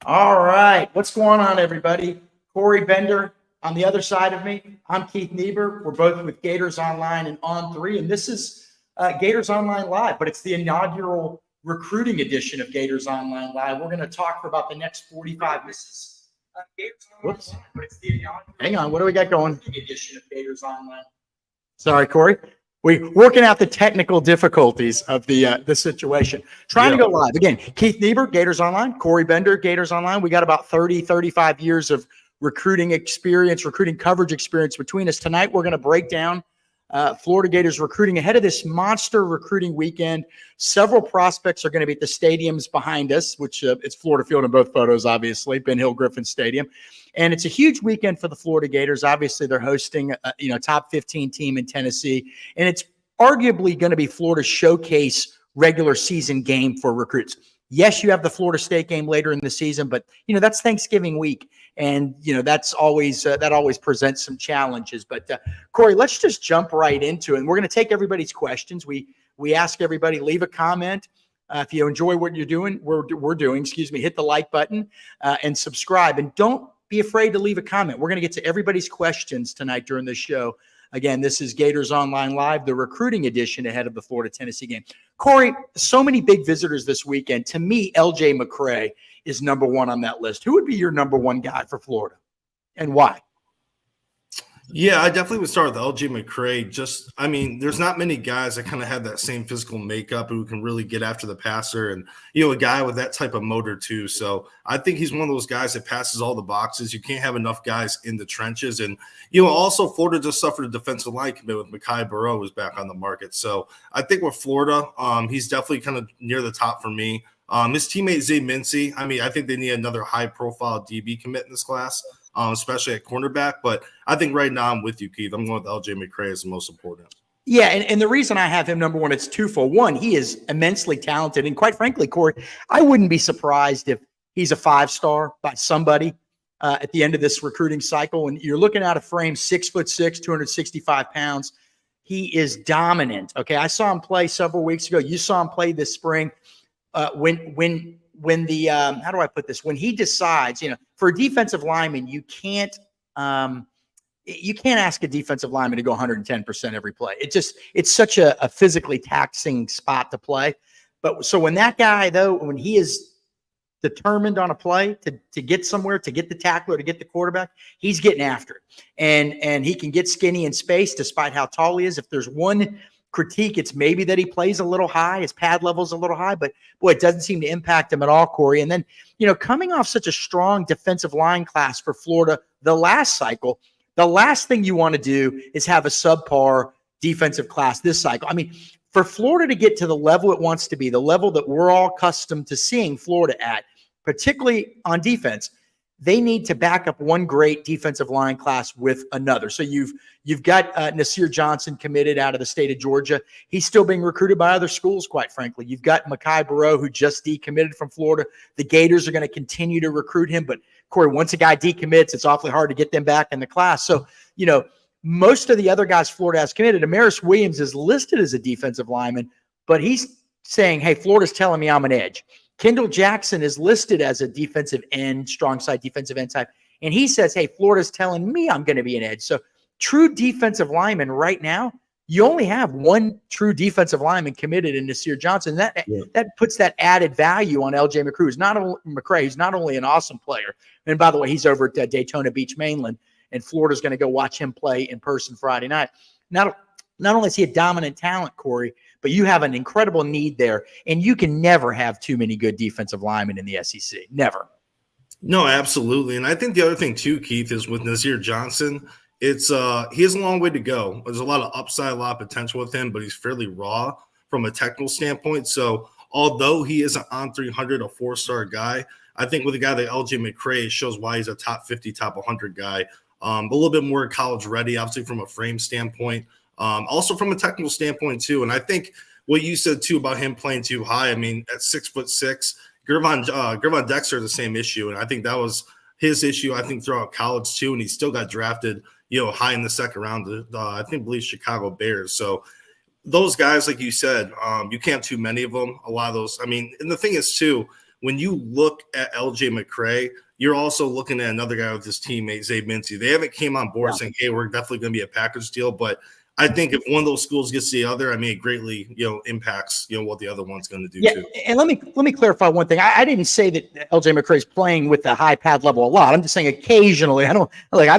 All right. What's going on, everybody? Corey Bender on the other side of me. I'm Keith Niebuhr. We're both with Gators Online and On3. And this is Gators Online Live, but it's the inaugural recruiting edition of Gators Online Live. We're going to talk for about the next 45 minutes. Whoops. But it's the inaugural Hang on. What do we got going? Edition of Gators Online. Sorry, Corey. We're working out the technical difficulties of the situation. Trying to go live. Again, Keith Niebuhr, Gators Online. Corey Bender, Gators Online. We got about 35 years of recruiting experience, recruiting coverage experience between us. Tonight, we're going to break down Florida Gators recruiting ahead of this monster recruiting weekend. Several prospects are going to be at the stadiums behind us, which it's Florida Field in both photos, obviously, Ben Hill Griffin Stadium. And it's a huge weekend for the Florida Gators. Obviously, they're hosting top 15 team in Tennessee. And it's arguably going to be Florida's showcase regular season game for recruits. Yes, you have the Florida State game later in the season, but that's Thanksgiving week. And, that's always that always presents some challenges. But, Corey, let's just jump right into it. And we're going to take everybody's questions. We ask everybody, leave a comment. If you enjoy what you're doing, we're doing, hit the like button and subscribe. And don't be afraid to leave a comment. We're going to get to everybody's questions tonight during the show. Again, this is Gators Online Live, the recruiting edition ahead of the Florida-Tennessee game. Corey, so many big visitors this weekend. To me, L.J. McCray is number one on that list. Who would be your number one guy for Florida, and why? Yeah, I definitely would start with L.J. McCray. There's not many guys that kind of have that same physical makeup who can really get after the passer and, a guy with that type of motor too. So I think he's one of those guys that passes all the boxes. You can't have enough guys in the trenches. And, also Florida just suffered a defensive line commit with McCray Burrow who's back on the market. So I think with Florida, he's definitely kind of near the top for me. His teammate, Zay Mincey, I think they need another high-profile DB commit in this class. Especially at cornerback. But I think right now I'm with you, Keith. I'm going with L.J. McCray as the most important. Yeah, and the reason I have him number one, it's twofold. One, he is immensely talented. And quite frankly, Corey, I wouldn't be surprised if he's a five-star by somebody at the end of this recruiting cycle. When you're looking at a frame, 6'6", 265 pounds, he is dominant. Okay, I saw him play several weeks ago. You saw him play this spring. When the how do I put this? When he decides, for a defensive lineman, you can't ask a defensive lineman to go 110% every play. It's such a physically taxing spot to play. But so when that guy, though, when he is determined on a play to get somewhere, to get the tackler, to get the quarterback, he's getting after it. And he can get skinny in space despite how tall he is. If there's one critique, it's maybe that he plays a little high, his pad level's a little high, but boy, it doesn't seem to impact him at all, Corey. And then, coming off such a strong defensive line class for Florida the last cycle, the last thing you want to do is have a subpar defensive class this cycle. For Florida to get to the level it wants to be, the level that we're all accustomed to seeing Florida at, particularly on defense, they need to back up one great defensive line class with another. So you've got Nasir Johnson committed out of the state of Georgia. He's still being recruited by other schools, quite frankly. You've got McCray Burrow, who just decommitted from Florida. The Gators are going to continue to recruit him. But, Corey, once a guy decommits, it's awfully hard to get them back in the class. So, most of the other guys Florida has committed, Amaris Williams is listed as a defensive lineman, but he's saying, hey, Florida's telling me I'm an edge. Kendall Jackson is listed as a defensive end, strong side defensive end type. And he says, hey, Florida's telling me I'm going to be an edge. So true defensive lineman right now, you only have one true defensive lineman committed in Nasir Johnson. That puts that added value on L.J. McCray, who's not only an awesome player. And by the way, he's over at Daytona Beach, Mainland, and Florida's going to go watch him play in person Friday night. Not only is he a dominant talent, Corey, but you have an incredible need there, and you can never have too many good defensive linemen in the SEC. Never. No, absolutely. And I think the other thing too, Keith, is with Nasir Johnson, he has a long way to go. There's a lot of upside, a lot of potential with him, but he's fairly raw from a technical standpoint. So although he is an on 300, a four-star guy, I think with a guy like L.J. McCray, it shows why he's a top 50, top 100 guy. A little bit more college ready, obviously from a frame standpoint. Also from a technical standpoint too. And I think what you said too about him playing too high, at 6'6", Gervon Dexter, the same issue. And I think that was his issue, throughout college too. And he still got drafted, high in the second round, I believe Chicago Bears. So those guys, like you said, you can't have too many of them. A lot of those, and the thing is too, when you look at LJ McCray, you're also looking at another guy with his teammate, Zabe Mincey. They haven't came on board saying, hey, we're definitely going to be a package deal. But I think if one of those schools gets the other, I mean, it greatly, impacts, what the other one's going to do too. And let me clarify one thing. I didn't say that LJ McCray is playing with the high pad level a lot. I'm just saying occasionally. I don't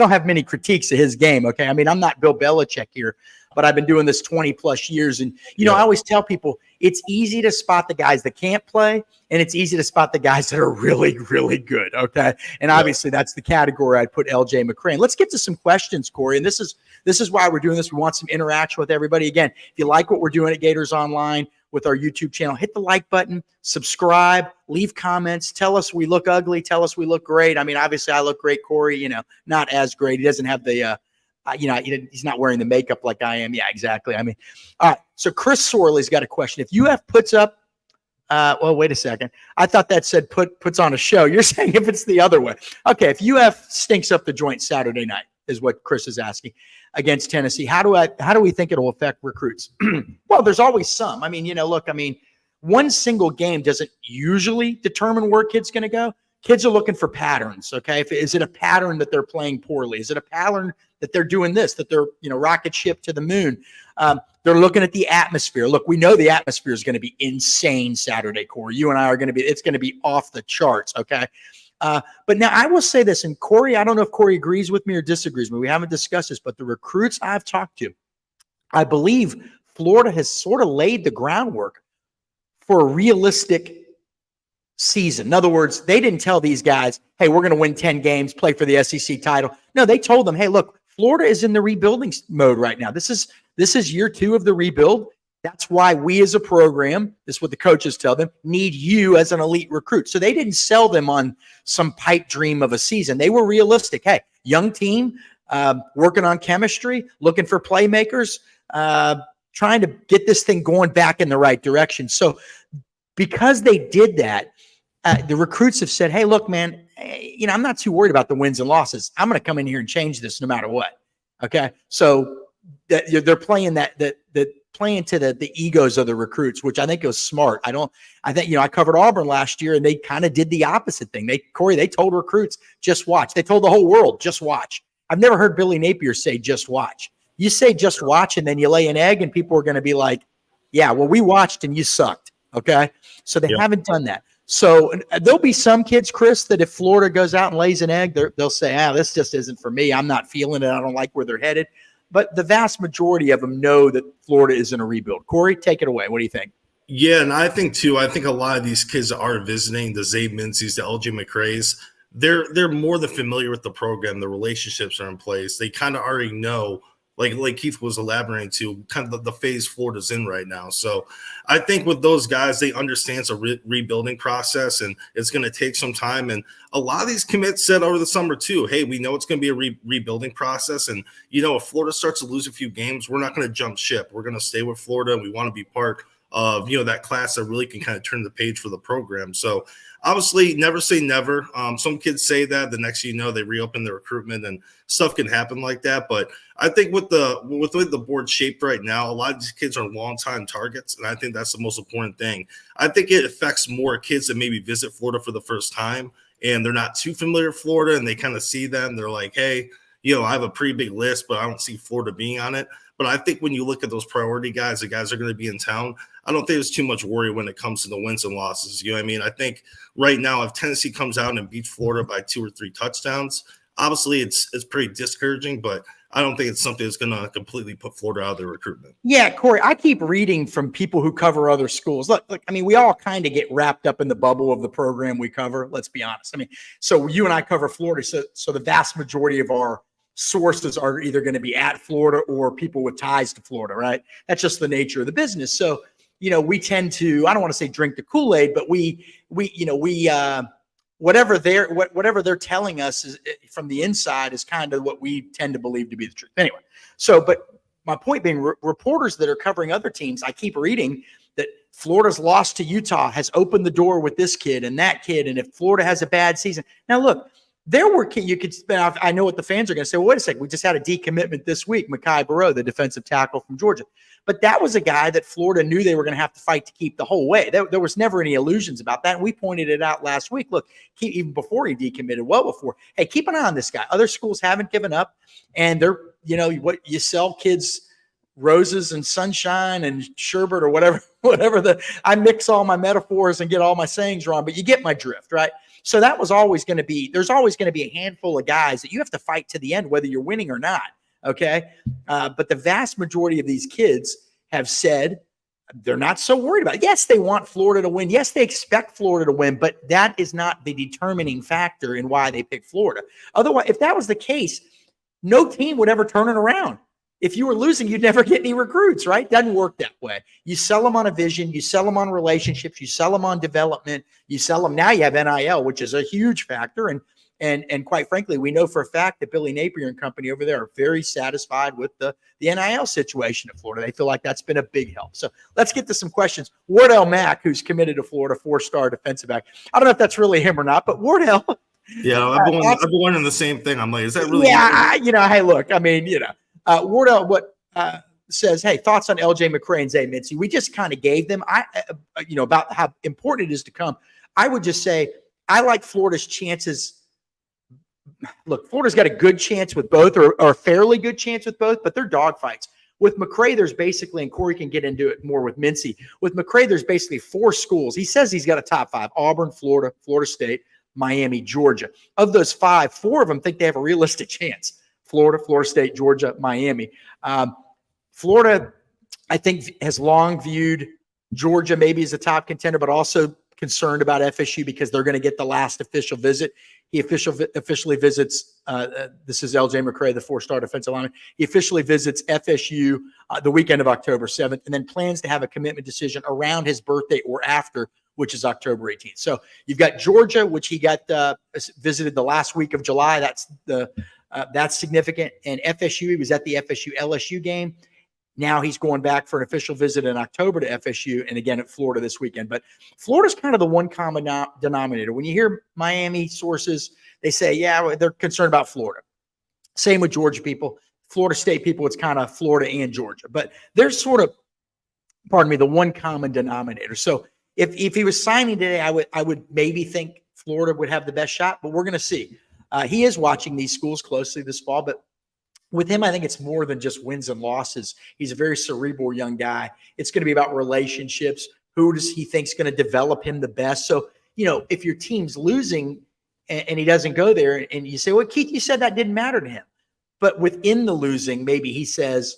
have many critiques of his game. Okay. I mean, I'm not Bill Belichick here, but I've been doing this 20 plus years. And, I always tell people it's easy to spot the guys that can't play, and it's easy to spot the guys that are really, really good. Okay. And obviously that's the category I'd put LJ McCray in. Let's get to some questions, Corey. And this is why we're doing this. We want some interaction with everybody. Again, if you like what we're doing at Gators Online with our YouTube channel, hit the like button, subscribe, leave comments, tell us we look ugly, tell us we look great. I mean, obviously I look great, Corey, not as great. He doesn't have the, he's not wearing the makeup like I am. Yeah, exactly. I mean, all right. So Chris Sorley's got a question. If UF puts up, well, wait a second. I thought that said puts on a show. You're saying if it's the other way. Okay. If UF stinks up the joint Saturday night is what Chris is asking against Tennessee. How do we think it'll affect recruits? Well, there's always some. I mean, one single game doesn't usually determine where kids going to go. Kids are looking for patterns. Okay. Is it a pattern that they're playing poorly? Is it a pattern that they're doing this, that they're, rocket ship to the moon? They're looking at the atmosphere. Look, we know the atmosphere is going to be insane Saturday, Corey. You and I it's going to be off the charts. Okay. But now I will say this, and Corey, I don't know if Corey agrees with me or disagrees with me. We haven't discussed this, but the recruits I've talked to, I believe Florida has sort of laid the groundwork for a realistic season. In other words, they didn't tell these guys, hey, we're going to win 10 games, play for the SEC title. No, they told them, hey, look, Florida is in the rebuilding mode right now. This is year 2 of the rebuild. That's why we as a program, this is what the coaches tell them, need you as an elite recruit. So they didn't sell them on some pipe dream of a season. They were realistic. Hey, young team, working on chemistry, looking for playmakers, trying to get this thing going back in the right direction. So because they did that, the recruits have said, hey, look, man, I'm not too worried about the wins and losses. I'm going to come in here and change this no matter what. Okay. So they're playing playing to the egos of the recruits, which I think was smart. I covered Auburn last year and they kind of did the opposite thing. They told recruits, just watch. They told the whole world, just watch. I've never heard Billy Napier say, just watch. You say just watch and then you lay an egg and people are going to be like, yeah, well, we watched and you sucked. Okay. So they haven't done that. So there'll be some kids, Chris, that if Florida goes out and lays an egg, they'll say, this just isn't for me. I'm not feeling it. I don't like where they're headed. But the vast majority of them know that Florida is in a rebuild. Corey, take it away. What do you think? Yeah, and I think a lot of these kids that are visiting, the Zabe Minceys, the LJ McCrays, they're more than familiar with the program. The relationships are in place. They kind of already know, like Keith was elaborating to, kind of the phase Florida's in right now. So I think with those guys, they understand it's a rebuilding process and it's going to take some time. And a lot of these commits said over the summer too, hey, we know it's going to be a rebuilding process. And, if Florida starts to lose a few games, we're not going to jump ship. We're going to stay with Florida and we want to be part of, that class that really can kind of turn the page for the program. So obviously never say never. Some kids say that the next thing you know, they reopen the recruitment and stuff can happen like that. But I think with the way the board's shaped right now, a lot of these kids are long-time targets. And I think that's the most important thing. I think it affects more kids that maybe visit Florida for the first time and they're not too familiar with Florida and they kind of see them. They're like, hey, I have a pretty big list, but I don't see Florida being on it. But I think when you look at those priority guys, the guys that are going to be in town, I don't think there's too much worry when it comes to the wins and losses. You know what I mean? I think right now, if Tennessee comes out and beats Florida by 2 or 3 touchdowns, obviously it's pretty discouraging, but I don't think it's something that's going to completely put Florida out of the recruitment. Yeah, Corey, I keep reading from people who cover other schools. Look, I mean, we all kind of get wrapped up in the bubble of the program we cover. Let's be honest. I mean, so you and I cover Florida. So the vast majority of our sources are either going to be at Florida or people with ties to Florida, right? That's just the nature of the business. So, we tend to, I don't want to say drink the Kool-Aid, but whatever they're telling us is, from the inside is kind of what we tend to believe to be the truth. Anyway, but my point being, reporters that are covering other teams, I keep reading that Florida's loss to Utah has opened the door with this kid and that kid. And if Florida has a bad season, now look, there were, you could spend, I know what the fans are going to say. Well, wait a second. We just had a decommitment this week, Mekhi Barrow, the defensive tackle from Georgia. But that was a guy that Florida knew they were going to have to fight to keep the whole way. There was never any illusions about that. And we pointed it out last week. Look, even before he decommitted, well before, hey, keep an eye on this guy. Other schools haven't given up. And they're, what you sell kids roses and sunshine and sherbet or whatever I mix all my metaphors and get all my sayings wrong, but you get my drift, right? So that was always going to be, there's always going to be a handful of guys that you have to fight to the end, whether you're winning or not. Okay. But the vast majority of these kids have said they're not so worried about it. Yes, they want Florida to win. Yes, they expect Florida to win, but that is not the determining factor in why they pick Florida. Otherwise, if that was the case, no team would ever turn it around. If you were losing, you'd never get any recruits, right? Doesn't work that way. You sell them on a vision. You sell them on relationships. You sell them on development. You sell them. Now you have NIL, which is a huge factor. And quite frankly, we know for a fact that Billy Napier and company over there are very satisfied with the NIL situation at Florida. They feel like that's been a big help. So let's get to some questions. Wardell Mack, who's committed to Florida, 4-star defensive back. I don't know if that's really him or not, but Wardell. Yeah, I've been wondering the same thing. I'm like, is that really? Yeah, hey, look, Wardell, says, hey, thoughts on LJ McCray and Zay Mincey. We just kind of gave them, about how important it is to come. I would just say, I like Florida's chances. Look, Florida's got a good chance with both or a fairly good chance with both, but they're dogfights. With McCray, there's basically, and Corey can get into it more with Mincey. With McCray, there's basically 4 schools. He says he's got a top 5, Auburn, Florida, Florida State, Miami, Georgia. Of those 5, 4 of them think they have a realistic chance. Florida, Florida State, Georgia, Miami. Florida, I think, has long viewed Georgia maybe as a top contender, but also concerned about FSU because they're going to get the last official visit. He officially visits, this is LJ McCray, the 4-star defensive lineman. He officially visits FSU the weekend of October 7th and then plans to have a commitment decision around his birthday or after, which is October 18th. So you've got Georgia, which he got visited the last week of July. That's significant. And FSU, he was at the FSU LSU game. Now he's going back for an official visit in October to FSU and again at Florida this weekend. But Florida's kind of the one common denominator. When you hear Miami sources, they say, yeah, they're concerned about Florida. Same with Georgia people. Florida State people, it's kind of Florida and Georgia. But they're sort of, the one common denominator. So if he was signing today, I would maybe think Florida would have the best shot, but we're going to see. He is watching these schools closely this fall, but with him, I think it's more than just wins and losses. He's a very cerebral young guy. It's going to be about relationships. Who does he think is going to develop him the best? So, if your team's losing and he doesn't go there and you say, well, Keith, you said that didn't matter to him. But within the losing, maybe he says,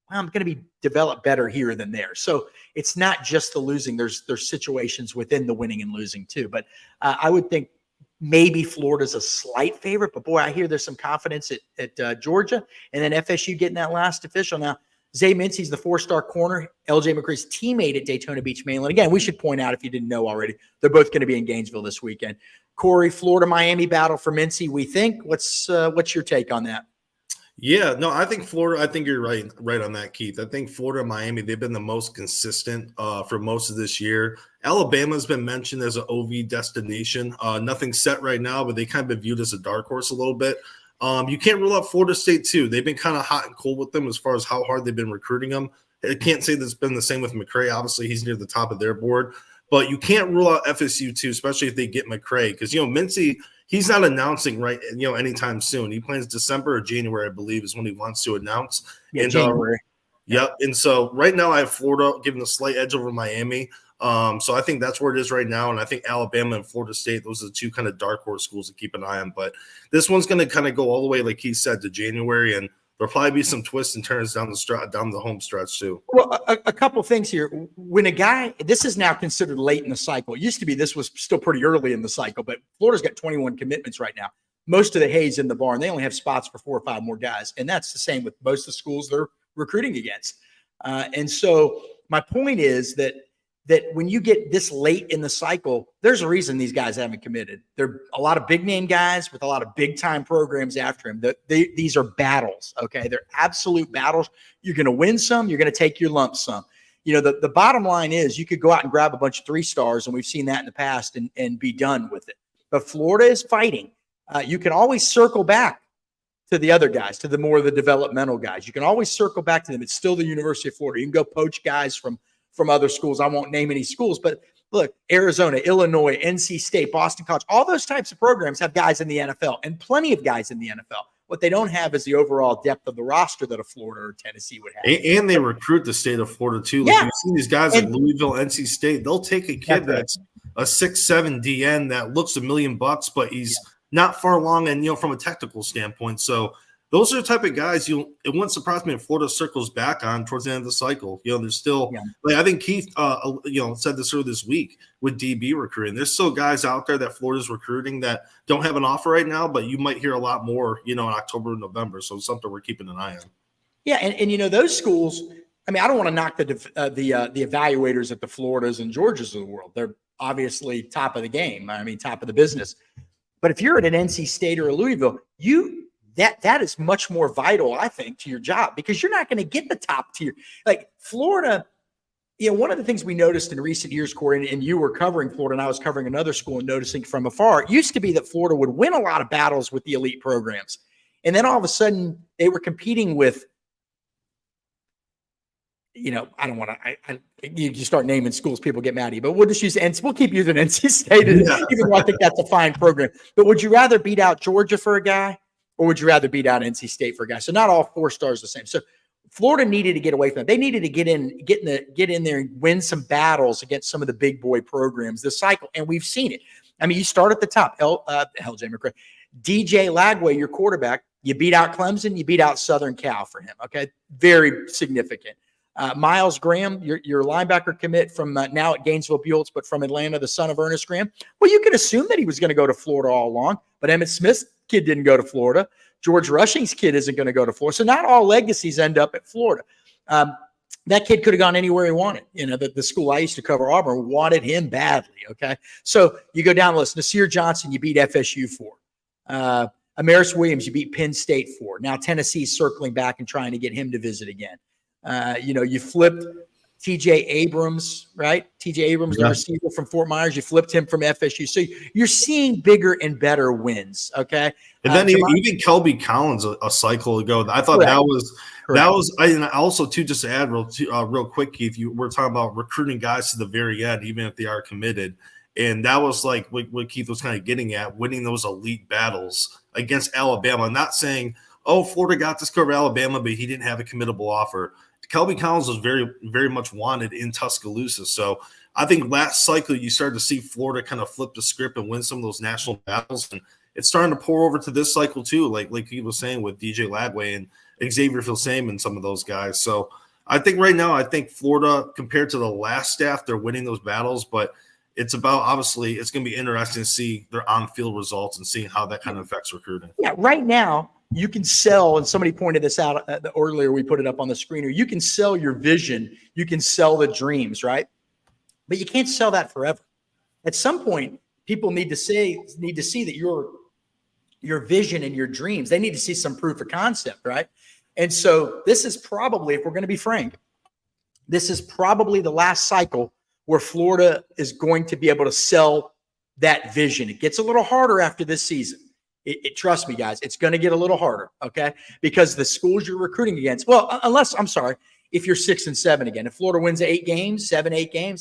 well, I'm going to be developed better here than there. So it's not just the losing. There's situations within the winning and losing too. But I would think maybe Florida's a slight favorite, but boy, I hear there's some confidence at Georgia, and then FSU getting that last official. Now, Zay Mincey's the 4-star corner, LJ McCray's teammate at Daytona Beach, Maryland. Again, we should point out, if you didn't know already, they're both going to be in Gainesville this weekend. Corey, Florida-Miami battle for Mincey, we think. What's your take on that? Yeah, no, I think Florida, I think you're right on that, Keith. I think Florida and Miami, they've been the most consistent for most of this year. Alabama's been mentioned as an OV destination. Nothing set right now, but they kind of been viewed as a dark horse a little bit. You can't rule out Florida State, too. They've been kind of hot and cold with them as far as how hard they've been recruiting them. I can't say that's been the same with McCray. Obviously, he's near the top of their board. But you can't rule out FSU, too, especially if they get McCray. Because, Mincey – he's not announcing anytime soon. He plans December or January, I believe, is when he wants to announce. Yeah, and, January. Yep. And so right now I have Florida giving a slight edge over Miami. So I think that's where it is right now. And I think Alabama and Florida State, those are the 2 kind of dark horse schools to keep an eye on. But this one's going to kind of go all the way, like he said, to January. And there'll probably be some twists and turns down the home stretch too. Well, a couple things here. When a guy, this is now considered late in the cycle. It used to be this was still pretty early in the cycle, but Florida's got 21 commitments right now. Most of the hay's in the barn. They only have spots for 4 or 5 more guys, and that's the same with most of the schools they're recruiting against. And so my point is that when you get this late in the cycle, there's a reason these guys haven't committed. They're a lot of big name guys with a lot of big time programs after him. These are battles. Okay. They're absolute battles. You're going to win some, you're going to take your lumps some. The bottom line is you could go out and grab a bunch of 3 stars, and we've seen that in the past and be done with it. But Florida is fighting. You can always circle back to the other guys, to the more of the developmental guys. You can always circle back to them. It's still the University of Florida. You can go poach guys from other schools. I won't name any schools, but look, Arizona, Illinois, NC State, Boston College, all those types of programs have guys in the NFL and plenty of guys in the NFL. What they don't have is the overall depth of the roster that a Florida or Tennessee would have. And they recruit the state of Florida too. Like you've seen these guys like Louisville, NC State, they'll take a kid that's a 6'7" DN that looks $1 million, but he's not far along and, from a technical standpoint. So those are the type of guys it wouldn't surprise me if Florida circles back on towards the end of the cycle. There's still I think Keith said this earlier this week with DB recruiting. There's still guys out there that Florida's recruiting that don't have an offer right now, but you might hear a lot more, in October and November. So it's something we're keeping an eye on. Yeah, and those schools, I mean, I don't want to knock the evaluators at the Floridas and Georgias of the world. They're obviously top of the game. I mean, top of the business. But if you're at an NC State or a Louisville, that is much more vital, I think, to your job, because you're not going to get the top tier. Like Florida, one of the things we noticed in recent years, Corey, and you were covering Florida and I was covering another school and noticing from afar, it used to be that Florida would win a lot of battles with the elite programs. And then all of a sudden they were competing with, I don't want to, you start naming schools, people get mad at you, but we'll just use, and we'll keep using NC State, even though I think that's a fine program. But would you rather beat out Georgia for a guy? Or would you rather beat out NC State for a guy? So not all 4 stars the same. So Florida needed to get away from that. They needed to get in there and win some battles against some of the big boy programs this cycle. And we've seen it. I mean, you start at the top. LJ McCray, DJ Lagway, your quarterback. You beat out Clemson. You beat out Southern Cal for him. Okay, very significant. Miles Graham, your linebacker commit from now at Gainesville Buell's, but from Atlanta, the son of Ernest Graham. Well, you could assume that he was going to go to Florida all along, but Emmitt Smith's kid didn't go to Florida. George Rushing's kid isn't going to go to Florida. So not all legacies end up at Florida. That kid could have gone anywhere he wanted. The school I used to cover, Auburn, wanted him badly. Okay, so you go down the list. Nasir Johnson, you beat FSU for. Amaris Williams, you beat Penn State for. Now Tennessee's circling back and trying to get him to visit again. You flipped TJ Abrams, right? TJ Abrams, the receiver from Fort Myers. You flipped him from FSU. So you're seeing bigger and better wins. Okay. And then even Kelby Collins a cycle ago, I thought that was, I also too, just to add real quick, Keith, we're talking about recruiting guys to the very end, even if they are committed. And that was like what Keith was kind of getting at, winning those elite battles against Alabama. I'm not saying, Florida got this cover Alabama, but he didn't have a committable offer. Kelby Collins was very, very much wanted in Tuscaloosa. So I think last cycle you started to see Florida kind of flip the script and win some of those national battles. And it's starting to pour over to this cycle too, like he was saying with DJ Lagway and Xavier Filsaime and some of those guys. So I think right now, Florida, compared to the last staff, they're winning those battles. But it's about, obviously, it's going to be interesting to see their on-field results and seeing how that kind of affects recruiting. Yeah, right now, you can sell, and somebody pointed this out earlier, we put it up on the screener. You can sell your vision. You can sell the dreams, right? But you can't sell that forever. At some point, people need to see that your vision and your dreams, they need to see some proof of concept, right? And so this is probably, if we're going to be frank, this is probably the last cycle where Florida is going to be able to sell that vision. It gets a little harder after this season. Trust me, guys, it's going to get a little harder, okay? Because the schools you're recruiting against, if you're 6-7 again, if Florida wins 8 games,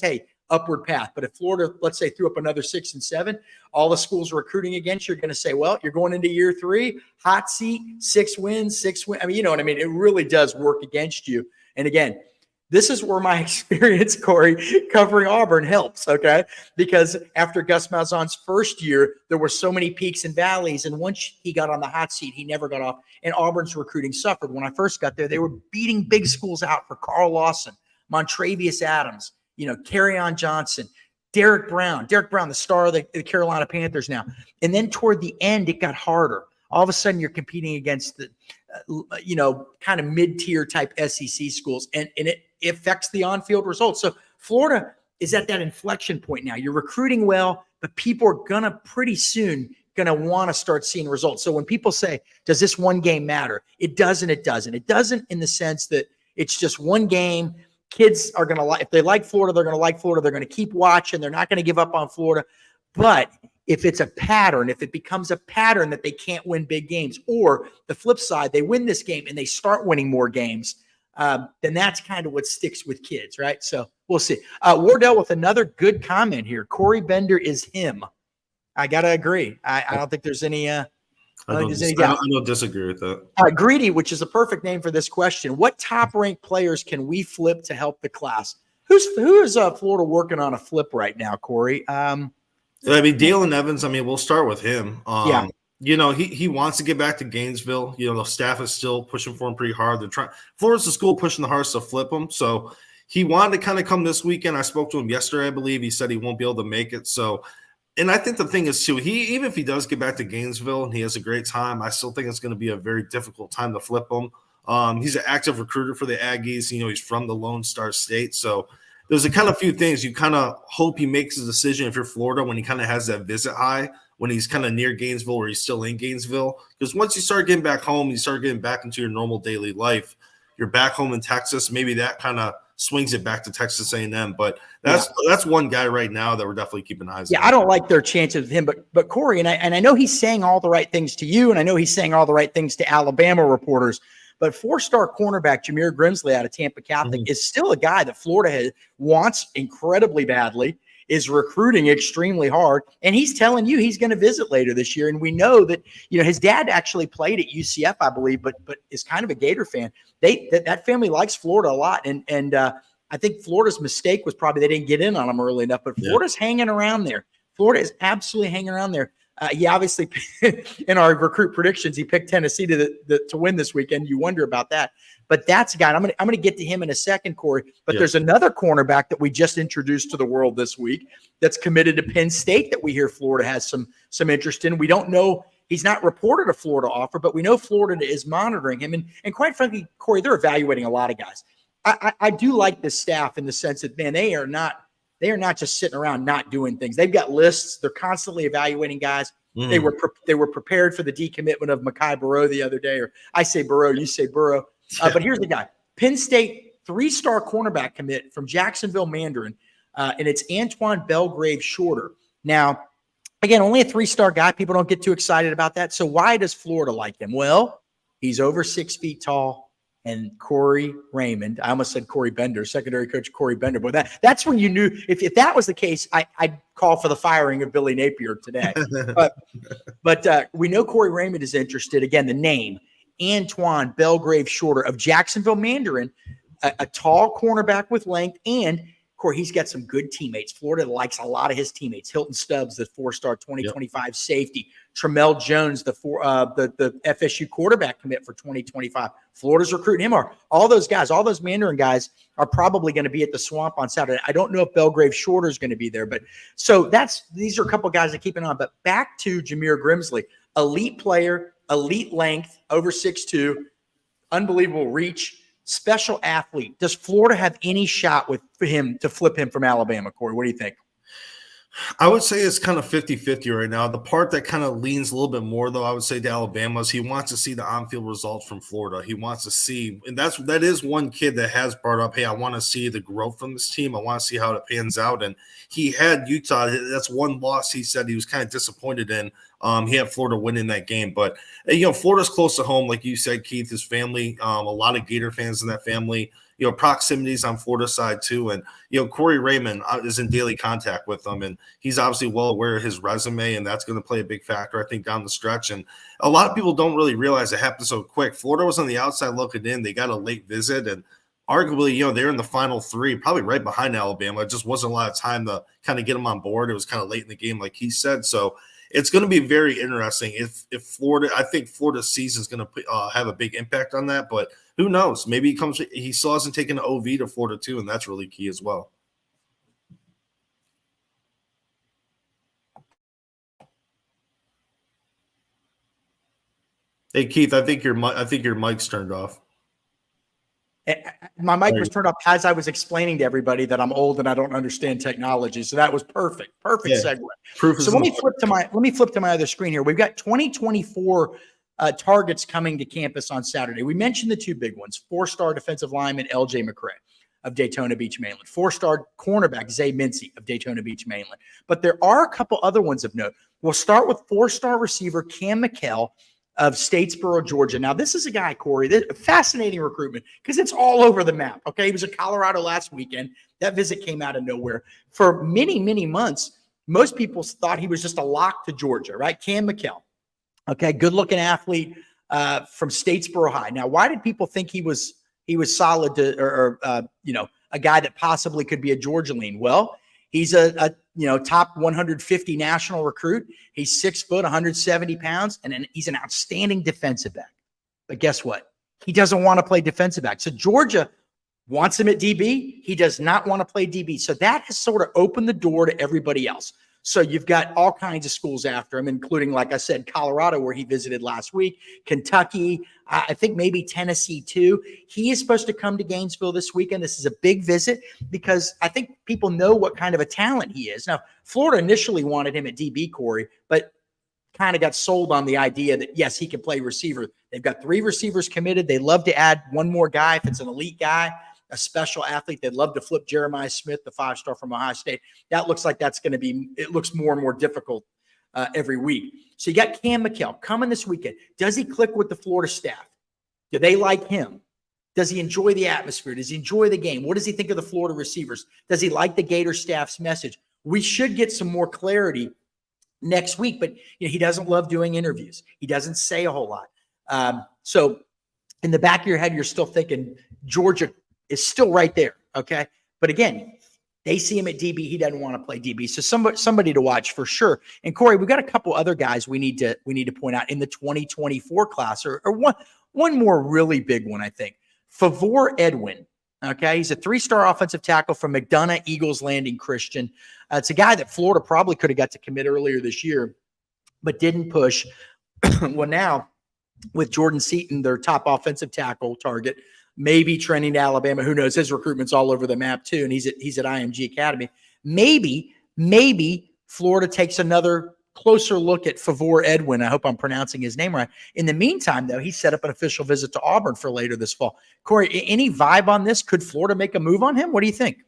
hey, upward path. But if Florida, let's say, threw up another 6-7, all the schools recruiting against, you're going to say, well, you're going into year 3, hot seat, 6 wins. I mean, you know what I mean? It really does work against you. And again, this is where my experience, Corey, covering Auburn helps, okay? Because after Gus Malzahn's first year, there were so many peaks and valleys, and once he got on the hot seat, he never got off, and Auburn's recruiting suffered. When I first got there, they were beating big schools out for Carl Lawson, Montravius Adams, Kerryon Johnson, Derek Brown, the star of the Carolina Panthers now. And then toward the end, it got harder. All of a sudden, you're competing against the kind of mid-tier type SEC schools, and it affects the on-field results. So Florida is at that inflection point now. You're recruiting well, but people are pretty soon going to want to start seeing results. So when people say, does this one game matter? It doesn't. It doesn't in the sense that it's just one game. Kids are going to if they like Florida, they're going to like Florida. They're going to keep watching. They're not going to give up on Florida. But if it's a pattern, if it becomes a pattern that they can't win big games, or the flip side, they win this game and they start winning more games, then that's kind of what sticks with kids, right? So we'll see. Wardell with another good comment here. Corey Bender is him. I got to agree. I don't think there's any I don't disagree with that. Greedy, which is a perfect name for this question. What top-ranked players can we flip to help the class? Who is Florida working on a flip right now, Corey? Dalen Evans, we'll start with him. Yeah. He wants to get back to Gainesville. The staff is still pushing for him pretty hard. They're trying. Florida's the school pushing the hardest to flip him. So he wanted to kind of come this weekend. I spoke to him yesterday, I believe. He said he won't be able to make it. So, and I think the thing is too, even if he does get back to Gainesville and he has a great time, I still think it's going to be a very difficult time to flip him. He's an active recruiter for the Aggies. He's from the Lone Star State. So there's a kind of few things you kind of hope he makes a decision if you're Florida when he kind of has that visit high, when he's kind of near Gainesville or he's still in Gainesville. Because once you start getting back home, you start getting back into your normal daily life. You're back home in Texas. Maybe that kind of swings it back to Texas A&M. But that's one guy right now that we're definitely keeping eyes on. Yeah, I don't like their chances with him. But Corey, and I know he's saying all the right things to you, and I know he's saying all the right things to Alabama reporters. But 4-star cornerback Jameer Grimsley out of Tampa Catholic is still a guy that Florida wants incredibly badly, is recruiting extremely hard, and he's telling you he's going to visit later this year. And we know that his dad actually played at UCF, I believe, but is kind of a Gator fan. That family likes Florida a lot, and I think Florida's mistake was probably they didn't get in on him early enough. But Florida's hanging around there. Florida is absolutely hanging around there. He obviously, in our recruit predictions, he picked Tennessee to win this weekend. You wonder about that, but that's a guy. I'm gonna get to him in a second, Corey. But there's another cornerback that we just introduced to the world this week that's committed to Penn State that we hear Florida has some interest in. We don't know. He's not reported a Florida offer, but we know Florida is monitoring him. And quite frankly, Corey, they're evaluating a lot of guys. I do like this staff in the sense that, man, they are not just sitting around not doing things. They've got lists. They're constantly evaluating guys. They were prepared for the decommitment of Mekhi Burrow the other day, or I say Burrow, you say Burrow. But here's the guy. Penn State 3-star cornerback commit from Jacksonville Mandarin, and it's Antoine Belgrave Shorter. Now, again, only a 3-star guy. People don't get too excited about that. So why does Florida like him? Well, he's over 6 feet tall. And Corey Raymond, I almost said Corey Bender, secondary coach Corey Bender. But that's when you knew if that was the case, I'd call for the firing of Billy Napier today. but we know Corey Raymond is interested. Again, the name, Antoine Belgrave Shorter of Jacksonville Mandarin, a tall cornerback with length, and Corey, he's got some good teammates. Florida likes a lot of his teammates. Hilton Stubbs, the 4-star 2025 safety. Tramel Jones, the FSU quarterback commit for 2025. Florida's recruiting him. All those guys, all those Mandarin guys are probably going to be at the Swamp on Saturday. I don't know if Belgrave Shorter is going to be there, but so these are a couple of guys to keep an eye on. But back to Jameer Grimsley, elite player, elite length, over 6'2", unbelievable reach. Special athlete. Does Florida have any shot for him to flip him from Alabama, Corey? What do you think? I would say it's kind of 50-50 right now. The part that kind of leans a little bit more, though, I would say to Alabama is he wants to see the on-field results from Florida. He wants to see, and that is one kid that has brought up, hey, I want to see the growth from this team. I want to see how it pans out. And he had Utah. That's one loss he said he was kind of disappointed in. He had Florida winning that game. But, Florida's close to home, like you said, Keith, his family, a lot of Gator fans in that family. Proximities on Florida side too. And, Corey Raymond is in daily contact with them, and he's obviously well aware of his resume, and that's going to play a big factor, I think, down the stretch. And a lot of people don't really realize it happened so quick. Florida was on the outside looking in. They got a late visit, and arguably, they're in the final 3, probably right behind Alabama. It just wasn't a lot of time to kind of get them on board. It was kind of late in the game, like he said. So it's going to be very interesting if Florida. I think Florida's season is going to have a big impact on that, but who knows? Maybe he still hasn't taken an OV to Florida too, and that's really key as well. Hey Keith, I think your mic's turned off. My mic was turned off as I was explaining to everybody that I'm old and I don't understand technology. So that was perfect segue. So let me flip to my other screen here. We've got 2024 targets coming to campus on Saturday. We mentioned the 2 big ones: 4-star defensive lineman LJ McCray. of Daytona Beach Mainland. 4-star cornerback Zay Mincey of Daytona Beach Mainland. But there are a couple other ones of note. We'll start with 4-star receiver Cam McKell of Statesboro, Georgia. Now, this is a guy, Corey, that fascinating recruitment because it's all over the map. Okay, he was in Colorado last weekend. That visit came out of nowhere. For many, many months, most people thought he was just a lock to Georgia, right? Cam McKell. Okay, good-looking athlete from Statesboro High. Now, why did people think he was solid or a guy that possibly could be a Georgia lean? Well, he's a top 150 national recruit. He's 6 foot, 170 pounds, and he's an outstanding defensive back. But guess what? He doesn't want to play defensive back. So Georgia wants him at DB. He does not want to play DB. So that has sort of opened the door to everybody else. So you've got all kinds of schools after him, including, like I said, Colorado, where he visited last week, Kentucky, I think maybe Tennessee too. He is supposed to come to Gainesville this weekend. This is a big visit because I think people know what kind of a talent he is. Now, Florida initially wanted him at DB, Corey, but kind of got sold on the idea that, yes, he can play receiver. They've got 3 receivers committed. They love to add one more guy if it's an elite guy, a special athlete. They'd love to flip Jeremiah Smith, the 5-star from Ohio State. That looks like that's going to be – it looks more and more difficult every week. So you got Cam McKell coming this weekend. Does he click with the Florida staff? Do they like him? Does he enjoy the atmosphere? Does he enjoy the game? What does he think of the Florida receivers? Does he like the Gator staff's message? We should get some more clarity next week, but he doesn't love doing interviews. He doesn't say a whole lot. So in the back of your head, you're still thinking Georgia – is still right there, okay? But again, they see him at DB. He doesn't want to play DB. So somebody to watch for sure. And Corey, we've got a couple other guys we need to point out in the 2024 class, or one more really big one, I think. Favor Edwin, okay? He's a 3-star offensive tackle from McDonough Eagles Landing Christian. It's a guy that Florida probably could have got to commit earlier this year, but didn't push. Well, now with Jordan Seaton, their top offensive tackle target, maybe trending to Alabama. Who knows? His recruitment's all over the map too, and he's at IMG Academy. Maybe Florida takes another closer look at Favor Edwin. I hope I'm pronouncing his name right. In the meantime, though, he set up an official visit to Auburn for later this fall. Corey, any vibe on this? Could Florida make a move on him? What do you think?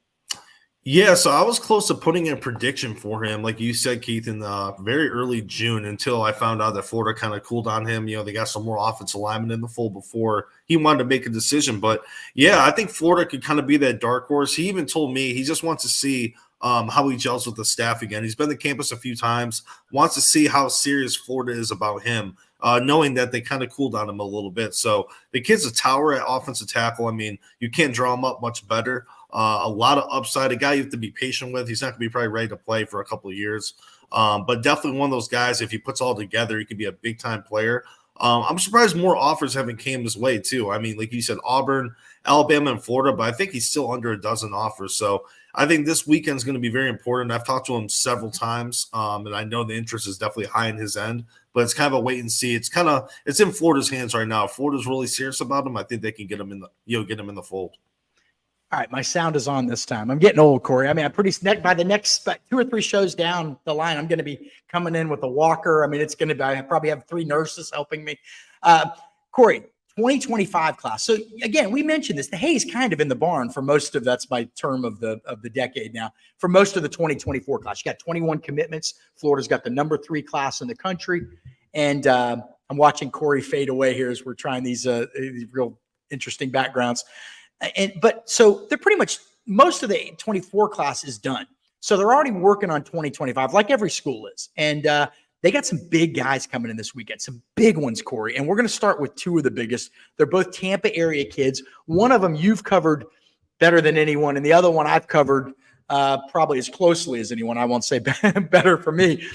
Yeah, so I was close to putting in a prediction for him, like you said, Keith, in very early June until I found out that Florida kind of cooled on him. They got some more offensive linemen in the fold before he wanted to make a decision. But, yeah, I think Florida could kind of be that dark horse. He even told me he just wants to see how he gels with the staff again. He's been to campus a few times, wants to see how serious Florida is about him, knowing that they kind of cooled on him a little bit. So the kid's a tower at offensive tackle. I mean, you can't draw him up much better. A lot of upside, a guy you have to be patient with. He's not going to be probably ready to play for a couple of years, but definitely one of those guys, if he puts all together, he could be a big-time player. I'm surprised more offers haven't came his way, too. I mean, like you said, Auburn, Alabama, and Florida, but I think he's still under a dozen offers. So I think this weekend is going to be very important. I've talked to him several times, and I know the interest is definitely high in his end, but it's kind of a wait and see. It's in Florida's hands right now. If Florida's really serious about him, I think they can get him in the fold. All right, my sound is on this time. I'm getting old, Corey. I mean, by the next 2 or 3 shows down the line, I'm going to be coming in with a walker. I mean, it's going to be, I probably have 3 nurses helping me. Corey, 2025 class. So again, we mentioned this. The hay is kind of in the barn for most of, that's my term of the decade now, for most of the 2024 class. You got 21 commitments. Florida's got the number 3 class in the country. And I'm watching Corey fade away here as we're trying these real interesting backgrounds. But so they're pretty much, most of the 24 class is done. So they're already working on 2025, like every school is. And they got some big guys coming in this weekend, some big ones, Corey. And we're going to start with 2 of the biggest. They're both Tampa area kids. One of them you've covered better than anyone, and the other one I've covered probably as closely as anyone. I won't say better for me.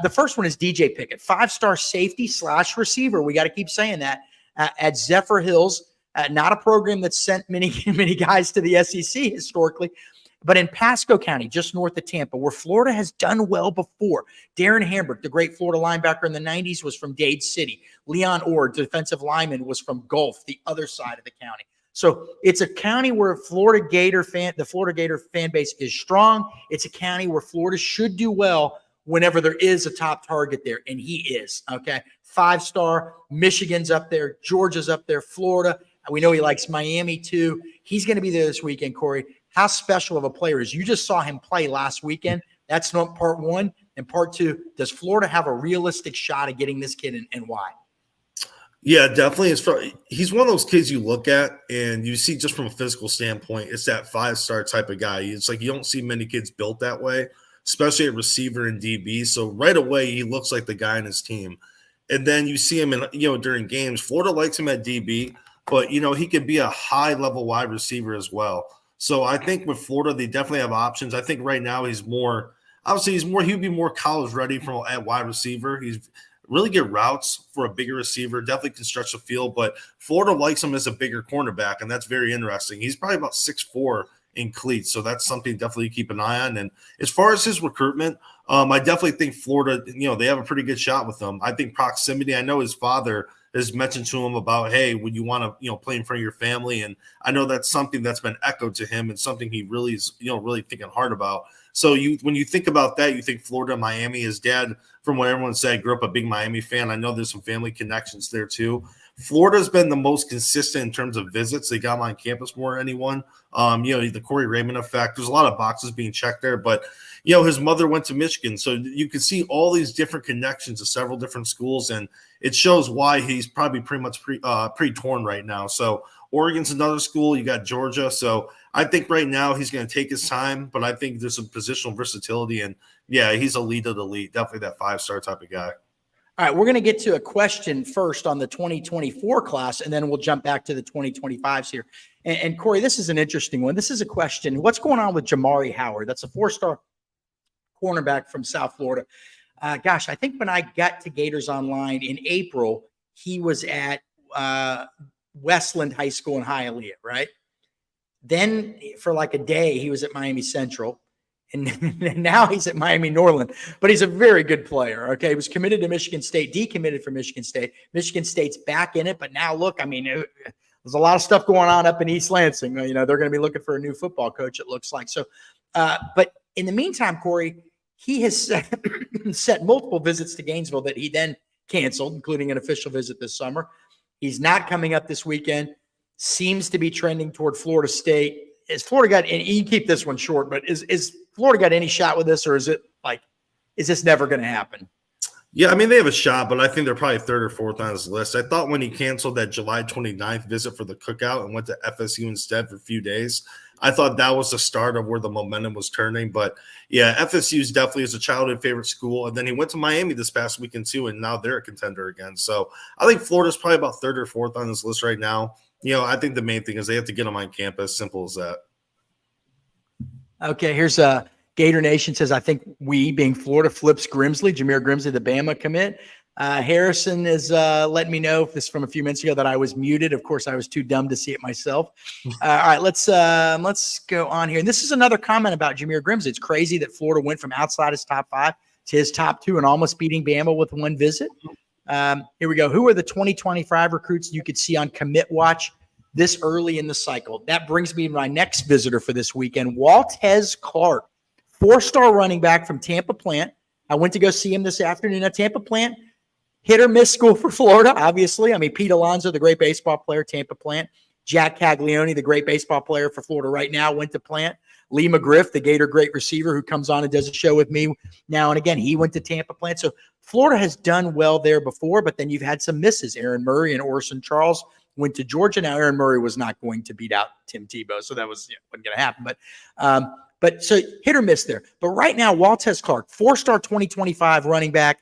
The first one is DJ Pickett, 5-star safety / receiver. We got to keep saying that at Zephyr Hills. Not a program that's sent many guys to the SEC historically, but in Pasco County, just north of Tampa, where Florida has done well before. Darren Hambrick, the great Florida linebacker in the 90s, was from Dade City. Leon Orr, defensive lineman, was from Gulf, the other side of the county. So it's a county where the Florida Gator fan base is strong. It's a county where Florida should do well whenever there is a top target there, and he is, okay? 5-star, Michigan's up there, Georgia's up there, Florida. We know he likes Miami too. He's going to be there this weekend, Corey. How special of a player is? You just saw him play last weekend. That's not part one. And part two, does Florida have a realistic shot at getting this kid and why? Yeah, definitely. He's one of those kids you look at and you see just from a physical standpoint, it's that 5-star type of guy. It's like you don't see many kids built that way, especially at receiver and DB. So right away, he looks like the guy in his team. And then you see him during games. Florida likes him at DB, but he could be a high-level wide receiver as well. So I think with Florida, they definitely have options. I think right now he'd be more college ready at wide receiver. He's really good routes for a bigger receiver, definitely can stretch the field, but Florida likes him as a bigger cornerback, and that's very interesting. He's probably about 6'4" in cleats, so that's something definitely to keep an eye on. And as far as his recruitment, I definitely think Florida, they have a pretty good shot with him. I think proximity, I know his father has mentioned to him about, hey, would you want to, play in front of your family? And I know that's something that's been echoed to him and something he really is, really thinking hard about. So when you think about that, you think Florida, Miami. His dad, from what everyone said, grew up a big Miami fan. I know there's some family connections there too. Florida's been the most consistent in terms of visits. They got him on campus more than anyone. The Corey Raymond effect. There's a lot of boxes being checked there, but his mother went to Michigan, so you can see all these different connections to several different schools, and it shows why he's probably pretty much pre-torn right now. So Oregon's another school. You got Georgia. So I think right now he's going to take his time, but I think there's some positional versatility. And, yeah, he's elite of the elite. Definitely that 5-star type of guy. All right, we're going to get to a question first on the 2024 class, and then we'll jump back to the 2025s here. And Corey, this is an interesting one. This is a question. What's going on with Jamari Howard? That's a 4-star cornerback from South Florida. I think when I got to Gators Online in April, he was at Westland High School in Hialeah, right? Then for like a day, he was at Miami Central, and now he's at Miami Norland. But he's a very good player, okay? He was committed to Michigan State, decommitted from Michigan State. Michigan State's back in it, but now look, there's a lot of stuff going on up in East Lansing. They're going to be looking for a new football coach, it looks like. So, but in the meantime, Corey, he has set multiple visits to Gainesville that he then canceled, including an official visit this summer. He's not coming up this weekend. Seems to be trending toward Florida State. Is Florida got, and you can keep this one short, but is Florida got any shot with this, or is this never going to happen? Yeah, they have a shot, but I think they're probably third or fourth on his list. I thought when he canceled that July 29th visit for the cookout and went to FSU instead for a few days, I thought that was the start of where the momentum was turning. But, yeah, FSU's definitely is a childhood favorite school. And then he went to Miami this past weekend too, and now they're a contender again. So I think Florida's probably about third or fourth on this list right now. I think the main thing is they have to get him on campus. Simple as that. Okay, here's Gator Nation says, I think we, being Florida, flips Grimsley, Jameer Grimsley, the Bama commit. Harrison is letting me know, this from a few minutes ago, that I was muted. Of course, I was too dumb to see it myself. All right, let's go on here. And this is another comment about Jameer Grimsley. It's crazy that Florida went from outside his top 5 to his top 2 and almost beating Bama with one visit. Here we go. Who are the 2025 recruits you could see on commit watch this early in the cycle? That brings me to my next visitor for this weekend, Waltez Clark, 4-star running back from Tampa Plant. I went to go see him this afternoon at Tampa Plant. Hit or miss school for Florida, obviously. Pete Alonso, the great baseball player, Tampa Plant. Jack Caglione, the great baseball player for Florida right now, went to Plant. Lee McGriff, the Gator great receiver who comes on and does a show with me now and again, he went to Tampa Plant. So Florida has done well there before, but then you've had some misses. Aaron Murray and Orson Charles went to Georgia. Now, Aaron Murray was not going to beat out Tim Tebow, so that wasn't going to happen. But so hit or miss there. But right now, Waltez Clark, 4-star 2025 running back.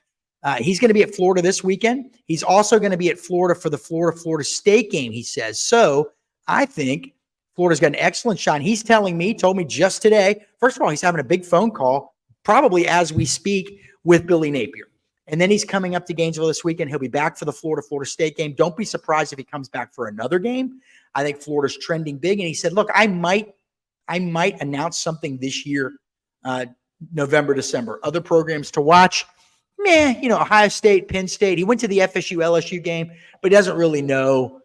He's going to be at Florida this weekend. He's also going to be at Florida for the Florida State game, he says. So I think Florida's got an excellent shot. He's told me just today, first of all, he's having a big phone call, probably as we speak, with Billy Napier. And then he's coming up to Gainesville this weekend. He'll be back for the Florida State game. Don't be surprised if he comes back for another game. I think Florida's trending big. And he said, look, I might announce something this year, November, December. Other programs to watch. Ohio State, Penn State. He went to the FSU LSU game, but he doesn't really know.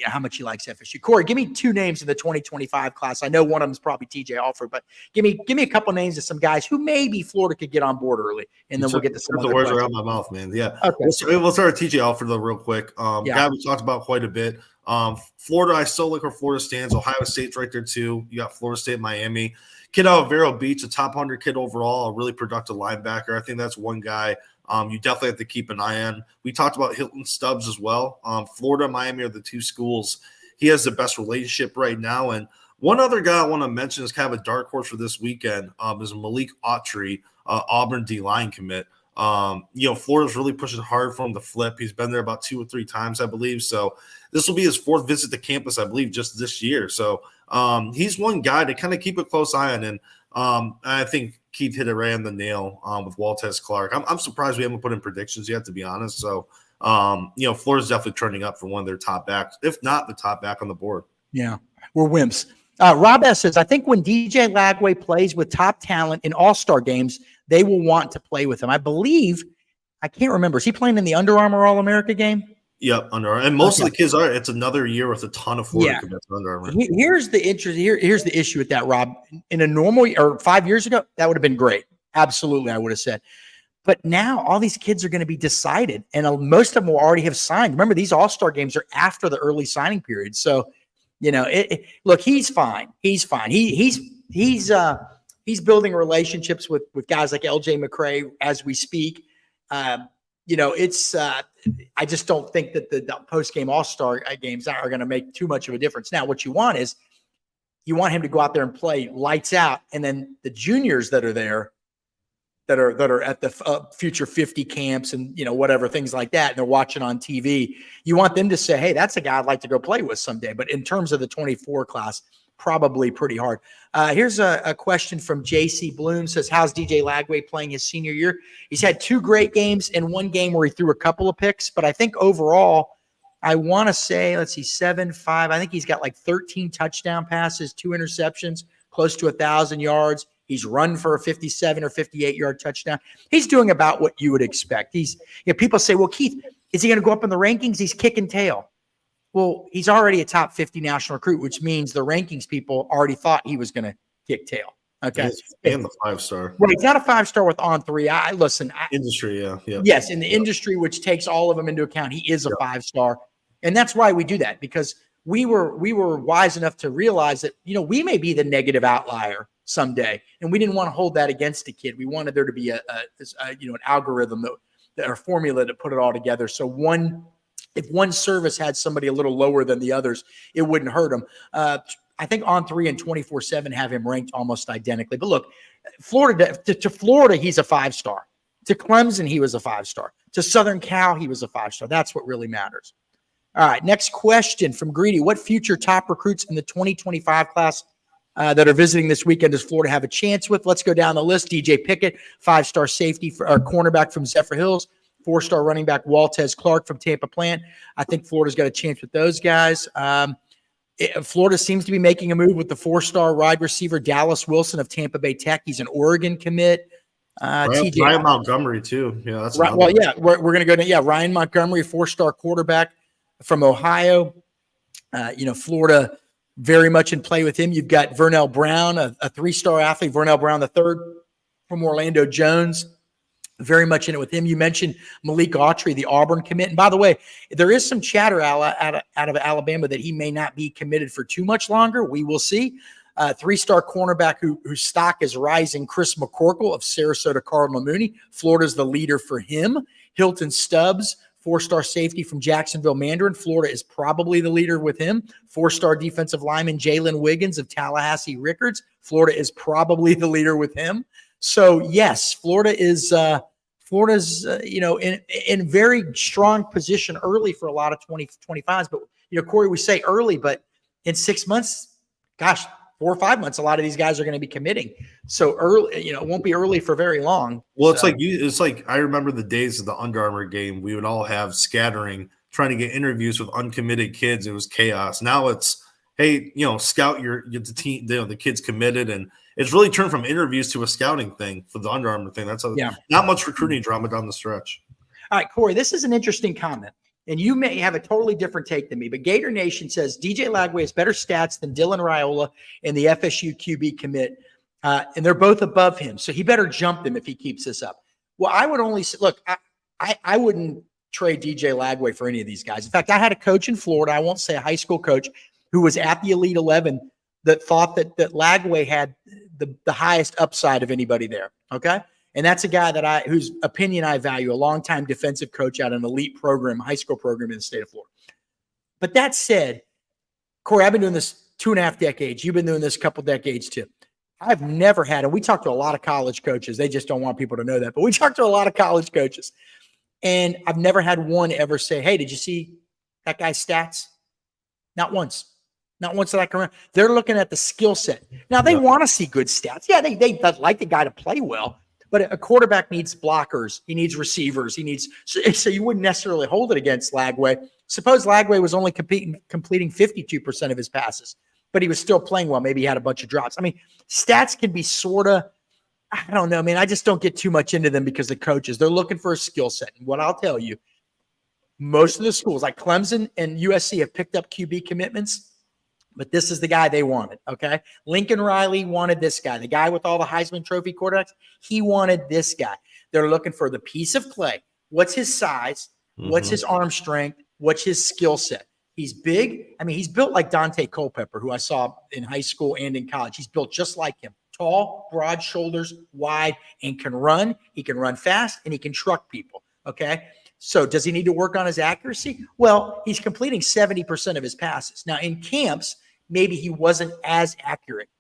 how much he likes FSU. Corey, give me 2 names in the 2025 class. I know one of them is probably TJ Alford, but give me a couple names of some guys who maybe Florida could get on board early, and then we'll get to some the other words questions. around my mouth, man. Yeah. Okay. We'll start with TJ Alford though, real quick. Guy we talked about quite a bit. Florida, I still like where Florida stands. Ohio State's right there too. You got Florida State, Miami. Kid out of Vero Beach, a top 100 kid overall, a really productive linebacker. I think that's one guy you definitely have to keep an eye on. We talked about Hilton Stubbs as well. Florida, Miami are the 2 schools. He has the best relationship right now. And one other guy I want to mention is kind of a dark horse for this weekend is Malik Autry, Auburn D-line commit. Florida's really pushing hard for him to flip. He's been there about 2 or 3 times, I believe. So this will be his 4th visit to campus, I believe, just this year. So he's one guy to kind of keep a close eye on. And I think Keith hit it right on the nail with Waltez Clark. I'm surprised we haven't put in predictions yet, to be honest. So, Florida's definitely turning up for one of their top backs, if not the top back on the board. Yeah, we're wimps. Rob S. says, I think when DJ Lagway plays with top talent in all-star games, they will want to play with him. I believe, I can't remember, is he playing in the Under Armour All-America game? Yep, Under Armour. And most of the kids are. It's another year with a ton of Florida commits Under Armour. Here's the issue with that, Rob. In a normal or 5 years ago, that would have been great. Absolutely, I would have said. But now all these kids are going to be decided, and most of them will already have signed. Remember, these all-star games are after the early signing period. So, look, he's fine. He's fine. He's building relationships with guys like LJ McCray as we speak. I just don't think that the post-game all-star games are going to make too much of a difference. Now, what you want is you want him to go out there and play lights out, and then the juniors that are there, that are at the future 50 camps and whatever things like that, and they're watching on TV. You want them to say, "Hey, that's a guy I'd like to go play with someday." But in terms of the 24 class, probably pretty hard. Here's a question from JC Bloom. Says, how's DJ Lagway playing his senior year? He's had 2 great games and 1 game where he threw a couple of picks, but I think overall, I want to say, 7-5. I think he's got like 13 touchdown passes, 2 interceptions, close to 1,000 yards. He's run for a 57 or 58-yard touchdown. He's doing about what you would expect. People say, well, Keith, is he going to go up in the rankings? He's kicking tail. Well, he's already a top 50 national recruit, which means the rankings people already thought he was going to kick tail. Okay. And the 5-star. Well, he's not a 5-star with on 3. Industry, yeah. Yes, in the industry, which takes all of them into account, he is a 5-star. And that's why we do that, because we were wise enough to realize that, we may be the negative outlier someday. And we didn't want to hold that against the kid. We wanted there to be an algorithm or formula to put it all together. So if one service had somebody a little lower than the others, it wouldn't hurt him. I think On 3 and 24/7 have him ranked almost identically. But look, Florida to Florida, he's a 5-star. To Clemson, he was a 5-star. To Southern Cal, he was a 5-star. That's what really matters. All right, next question from Greedy. What future top recruits in the 2025 class that are visiting this weekend does Florida have a chance with? Let's go down the list. DJ Pickett, 5-star safety or cornerback from Zephyr Hills. 4-star running back Waltez Clark from Tampa Plant. I think Florida's got a chance with those guys. Florida seems to be making a move with the 4-star wide receiver Dallas Wilson of Tampa Bay Tech. He's an Oregon commit. Ryan Montgomery too. Yeah, that's right. Well, yeah, we're going to go to Ryan Montgomery, 4-star quarterback from Ohio. Florida very much in play with him. You've got Vernell Brown, a 3-star athlete. Vernell Brown III from Orlando Jones. Very much in it with him. You mentioned Malik Autry, the Auburn commit. And by the way, there is some chatter out of Alabama that he may not be committed for too much longer. We will see. 3-star cornerback whose stock is rising, Chris McCorkle of Sarasota Cardinal Mooney. Florida's the leader for him. Hilton Stubbs, 4-star safety from Jacksonville Mandarin. Florida is probably the leader with him. 4-star defensive lineman Jalen Wiggins of Tallahassee Rickards. Florida is probably the leader with him. So yes, Florida's in very strong position early for a lot of 2025s. But Corey, we say early, but in 6 months, 4 or 5 months, a lot of these guys are going to be committing. So early, it won't be early for very long. Well, it's like I remember the days of the Under Armour game. We would all have scattering trying to get interviews with uncommitted kids. It was chaos. Now it's, hey, scout the team. The kid's committed, and it's really turned from interviews to a scouting thing for the Under Armour thing. That's not much recruiting drama down the stretch. All right, Corey, this is an interesting comment. and you may have a totally different take than me, but Gator Nation says DJ Lagway has better stats than Dylan Raiola and the FSU QB commit, and they're both above him, so he better jump them if he keeps this up. Well, I would only look. I wouldn't trade DJ Lagway for any of these guys. In fact, I had a coach in Florida, I won't say a high school coach, who was at the Elite 11 that thought that Lagway had the highest upside of anybody there. Okay. And that's a guy whose opinion I value, a longtime defensive coach at an elite program, high school program in the state of Florida. But that said, Corey, I've been doing this 2.5 decades. You've been doing this a couple decades too. I've never had, and we talked to a lot of college coaches. They just don't want people to know that, but we talked to a lot of college coaches. And I've never had one ever say, hey, did you see that guy's stats? Not once. Not once that I can remember. They're looking at the skill set. Now, they want to see good stats. Yeah, they like the guy to play well, but a quarterback needs blockers. He needs receivers. So you wouldn't necessarily hold it against Lagway. Suppose Lagway was only completing 52% of his passes, but he was still playing well. Maybe he had a bunch of drops. I mean, stats can be sort of, I don't know. I mean, I just don't get too much into them because the coaches, they're looking for a skill set. And what I'll tell you, most of the schools like Clemson and USC have picked up QB commitments, but this is the guy they wanted, okay? Lincoln Riley wanted this guy. The guy with all the Heisman Trophy quarterbacks, he wanted this guy. They're looking for the piece of clay. What's his size? What's his arm strength? What's his skill set? He's big. I mean, he's built like Dante Culpepper, who I saw in high school and in college. He's built just like him. Tall, broad shoulders, wide, and can run. He can run fast, and he can truck people, okay? So does he need to work on his accuracy? Well, he's completing 70% of his passes. Now, in camps, maybe he wasn't as accurate.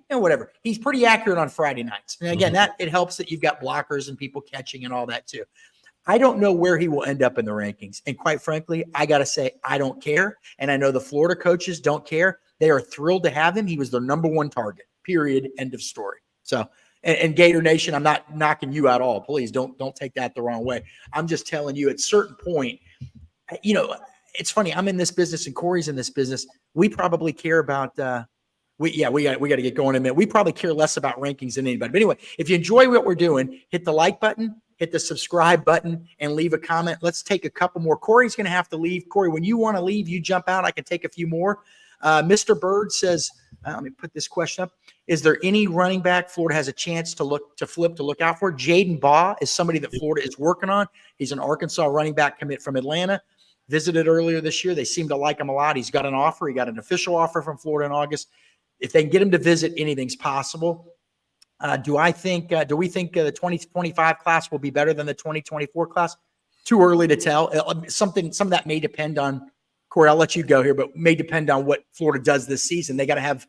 Whatever. He's pretty accurate on Friday nights. And again, it helps that you've got blockers and people catching and all that too. I don't know where he will end up in the rankings. And quite frankly, I got to say, I don't care. And I know the Florida coaches don't care. They are thrilled to have him. He was their number one target, period, end of story. So, and Gator Nation, I'm not knocking you at all. Please don't take that the wrong way. I'm just telling you at a certain point, you know, it's funny. I'm in this business and Corey's in this business. We probably care about, we got to get going in a minute. We probably care less about rankings than anybody. But anyway, if you enjoy what we're doing, hit the like button, hit the subscribe button, and leave a comment. Let's take a couple more. Corey's going to have to leave. Corey, when you want to leave, you jump out. I can take a few more. Mr. Bird says, let me put this question up. Is there any running back Florida has a chance to look out for? Jaden Baugh is somebody that Florida is working on. He's an Arkansas running back commit from Atlanta. Visited earlier this year. They seem to like him a lot. He's got an offer. He got an official offer from Florida in August. If they can get him to visit, anything's possible. Do we think the 2025 class will be better than the 2024 class? Too early to tell. Some of that may depend on, Corey, I'll let you go here, but may depend on what Florida does this season. They got to have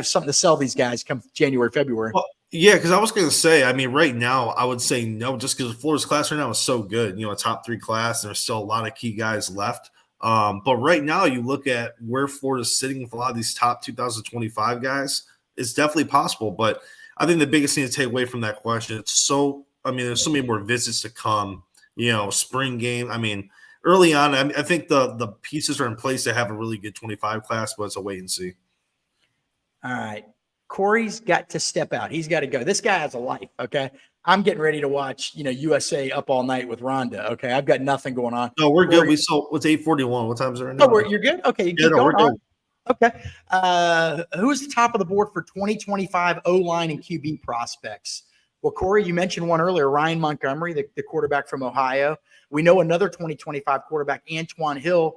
something to sell these guys come January, February. Well, yeah, because I was going to say, I mean, right now, I would say no, just because Florida's class right now is so good. You know, a top 3 class, and there's still a lot of key guys left. But right now, you look at where Florida's sitting with a lot of these top 2025 guys, it's definitely possible. But I think the biggest thing to take away from that question, there's so many more visits to come, you know, spring game. I mean, early on, I think the pieces are in place to have a really good 25 class, but it's a wait and see. All right. Corey's got to step out. He's got to go. This guy has a life, okay? I'm getting ready to watch, USA Up All Night with Rhonda, okay? I've got nothing going on. No, we're good. It's 8:41. What time is it right now? Oh, you're good? Okay, you keep going. We're good. Okay. Who's the top of the board for 2025 O-line and QB prospects? Well, Corey, you mentioned one earlier, Ryan Montgomery, the quarterback from Ohio. We know another 2025 quarterback, Antoine Hill,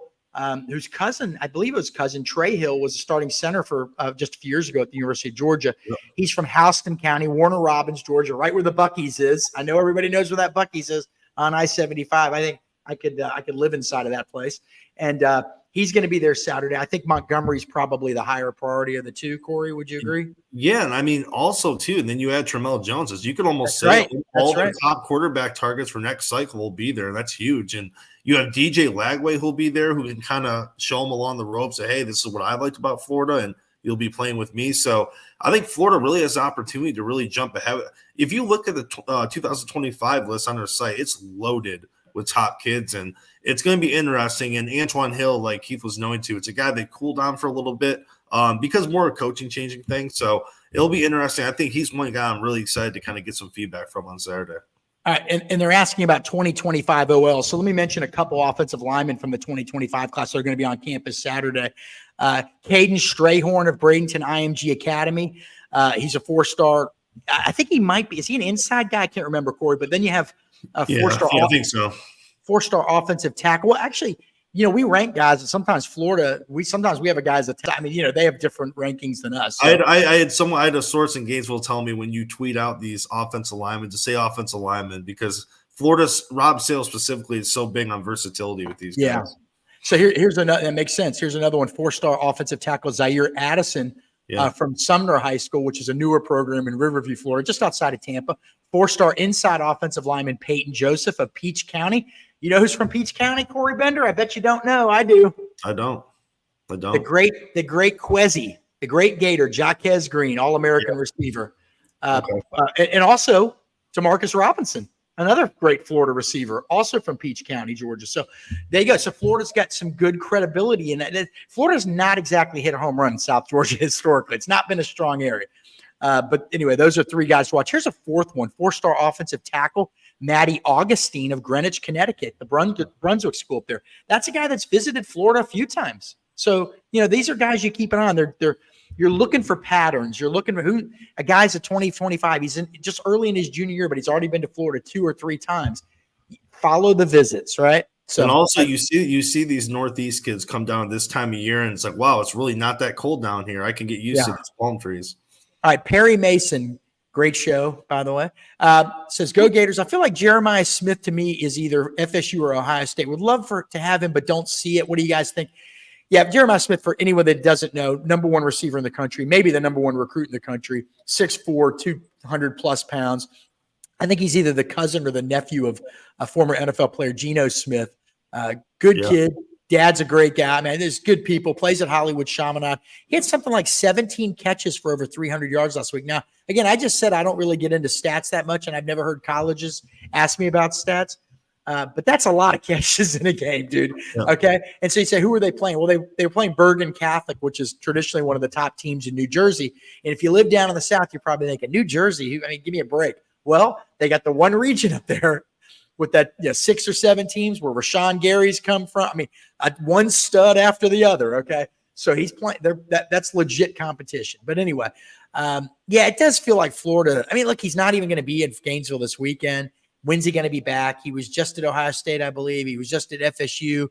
whose cousin, I believe it was cousin Trey Hill, was a starting center for just a few years ago at the University of Georgia. Yep. He's from Houston County, Warner Robins, Georgia, right where the Buc-ee's is. I know everybody knows where that Buc-ee's is on I-75. I think I could live inside of that place. And he's going to be there Saturday. I think Montgomery's probably the higher priority of the two. Corey, would you agree? Yeah, and I mean also too, and then you add Tramel Jones. As you could almost say all the top quarterback targets for next cycle will be there. That's huge. And you have DJ Lagway who'll be there, who can kind of show them along the ropes. Say, hey, this is what I liked about Florida, and you'll be playing with me. So I think Florida really has the opportunity to really jump ahead. If you look at the 2025 list on their site, it's loaded with top kids, and it's going to be interesting. And Antoine Hill, like Keith was knowing to, it's a guy that cooled down for a little bit because more of coaching changing things. So it'll be interesting. I think he's one guy I'm really excited to kind of get some feedback from on Saturday. All right, and they're asking about 2025 OL. So let me mention a couple offensive linemen from the 2025 class that are going to be on campus Saturday. Caden Strayhorn of Bradenton IMG Academy. He's a 4-star. I think he might be. Is he an inside guy? I can't remember, Corey. But then you have a 4-star. Yeah, I think so. 4-star offensive tackle. Well, actually, we rank guys. And sometimes Florida, we have a guys that they have different rankings than us. So. I had a source in Gainesville tell me when you tweet out these offensive linemen to say offensive linemen because Florida's Rob Sale specifically is so big on versatility with these guys. Yeah. So here's another that makes sense. Here's another one: 4-star offensive tackle Zaire Addison from Sumner High School, which is a newer program in Riverview, Florida, just outside of Tampa. 4-star inside offensive lineman Peyton Joseph of Peach County. You know who's from Peach County, Corey Bender? I bet you don't know. I do. I don't. The great Quezzy, the great Gator, Jaquez Green, All-American receiver. And also DeMarcus Robinson, another great Florida receiver, also from Peach County, Georgia. So there you go. So Florida's got some good credibility in that. Florida's not exactly hit a home run in South Georgia historically. It's not been a strong area. But anyway, those are 3 guys to watch. Here's a 4th one, 4-star offensive tackle, Matty Augustine of Greenwich, Connecticut, the Brunswick school up there. That's a guy that's visited Florida a few times. So, these are guys you keep an eye on. You're looking for patterns. You're looking for a guy's a 2025. He's just early in his junior year, but he's already been to Florida 2 or 3 times. Follow the visits, right? So, and also you see these Northeast kids come down this time of year, and it's like, wow, it's really not that cold down here. I can get used to these palm trees. All right, Perry Mason, great show, by the way, says, Go Gators. I feel like Jeremiah Smith to me is either FSU or Ohio State. Would love to have him, but don't see it. What do you guys think? Yeah, Jeremiah Smith, for anyone that doesn't know, #1 receiver in the country, maybe the #1 recruit in the country, 6'4", 200-plus pounds. I think he's either the cousin or the nephew of a former NFL player, Geno Smith. Good kid. Dad's a great guy, man. There's good people. Plays at Hollywood Chaminade. He had something like 17 catches for over 300 yards last week. Now, again, I just said I don't really get into stats that much, and I've never heard colleges ask me about stats. But that's a lot of catches in a game, dude. Yeah. Okay. And so you say, who are they playing? Well, they were playing Bergen Catholic, which is traditionally one of the top teams in New Jersey. And if you live down in the South, you're probably thinking, New Jersey, give me a break. Well, they got the one region up there with that 6 or 7 teams where Rashawn Gary's come from. One stud after the other. Okay. So he's playing there. That's legit competition. But anyway, it does feel like Florida. Look, he's not even going to be in Gainesville this weekend. When's he going to be back? He was just at Ohio State, I believe. He was just at FSU,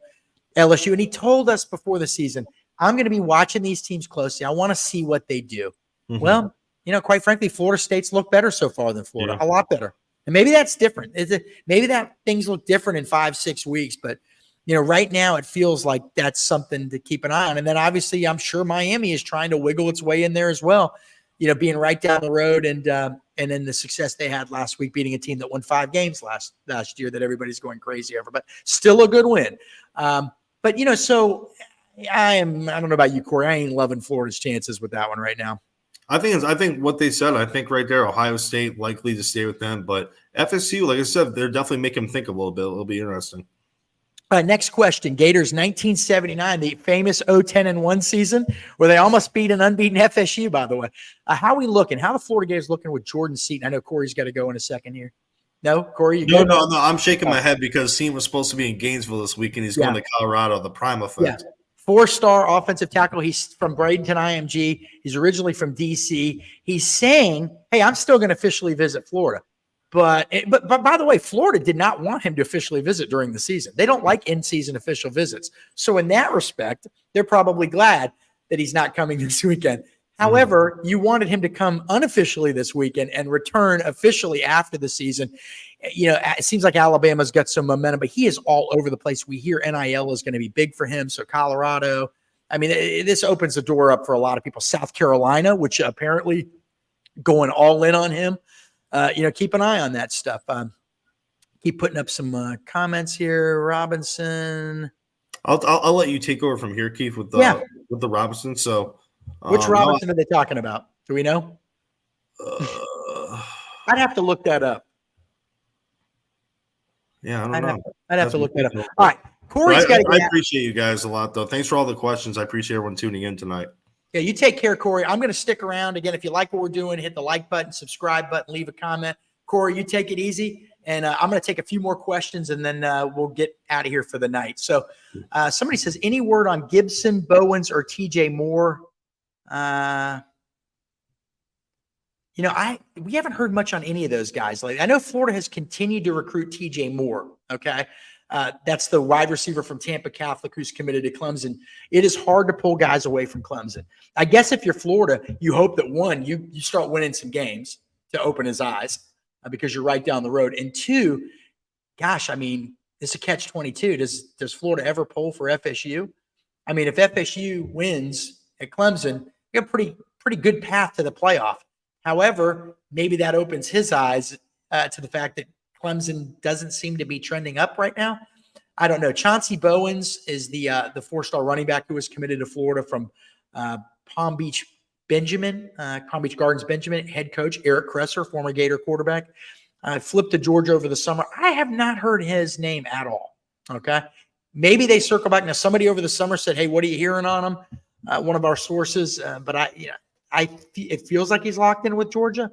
LSU. And he told us before the season, I'm going to be watching these teams closely. I want to see what they do. Mm-hmm. Well, quite frankly, Florida State's looked better so far than Florida, a lot better. And maybe that's different. Maybe that things look different in 5-6 weeks, but right now it feels like that's something to keep an eye on. And then obviously I'm sure Miami is trying to wiggle its way in there as well, being right down the road and then the success they had last week, beating a team that won 5 games last year that everybody's going crazy over, but still a good win. So I don't know about you, Corey. I ain't loving Florida's chances with that one right now. I think what they said, I think right there, Ohio State likely to stay with them. But FSU, like I said, they're definitely making them think a little bit. It'll be interesting. Next question. Gators 1979, the famous 0-10-1 season where they almost beat an unbeaten FSU, by the way. How are we looking? How the Florida Gators looking with Jordan Seaton? I know Corey's got to go in a second here. No, Corey? No. I'm shaking my head because Seaton was supposed to be in Gainesville this week, and he's going to Colorado, the prime effect. Yeah. 4-star offensive tackle. He's from Bradenton IMG. He's originally from D.C. He's saying, hey, I'm still going to officially visit Florida. But by the way, Florida did not want him to officially visit during the season. They don't like in-season official visits. So in that respect, they're probably glad that he's not coming this weekend. However, you wanted him to come unofficially this weekend and return officially after the season. It seems like Alabama's got some momentum, but he is all over the place. We hear NIL is going to be big for him. So Colorado, this opens the door up for a lot of people. South Carolina, which apparently going all in on him. Keep an eye on that stuff. Keep putting up some comments here. Robinson. I'll let you take over from here, Keith, with the Robinson. So, which Robinson are they talking about? Do we know? I'd have to look that up. Yeah, I don't know. I'd have to look that up. All right, Corey's got to get I appreciate you guys a lot, though. Thanks for all the questions. I appreciate everyone tuning in tonight. Yeah, you take care, Corey. I'm going to stick around. Again, if you like what we're doing, hit the like button, subscribe button, leave a comment. Corey, you take it easy. And I'm going to take a few more questions, and then we'll get out of here for the night. So somebody says, any word on Gibson, Bowens, or TJ Moore? We haven't heard much on any of those guys lately. I know Florida has continued to recruit TJ Moore. Okay. That's the wide receiver from Tampa Catholic who's committed to Clemson. It is hard to pull guys away from Clemson. I guess if you're Florida, you hope that one, you start winning some games to open his eyes because you're right down the road. And two, gosh, I mean, it's a catch-22. Does Florida ever pull for FSU? I mean, if FSU wins at Clemson, you have a pretty good path to the playoff. However, maybe that opens his eyes to the fact that Clemson doesn't seem to be trending up right now. I don't know. Chauncey Bowens is the 4-star running back who was committed to Florida from Palm Beach Gardens Benjamin. Head coach Eric Kresser, former Gator quarterback, flipped to Georgia over the summer. I have not heard his name at all. Okay, maybe they circle back. Now, somebody over the summer said, "Hey, what are you hearing on him?" One of our sources, but it feels like he's locked in with Georgia.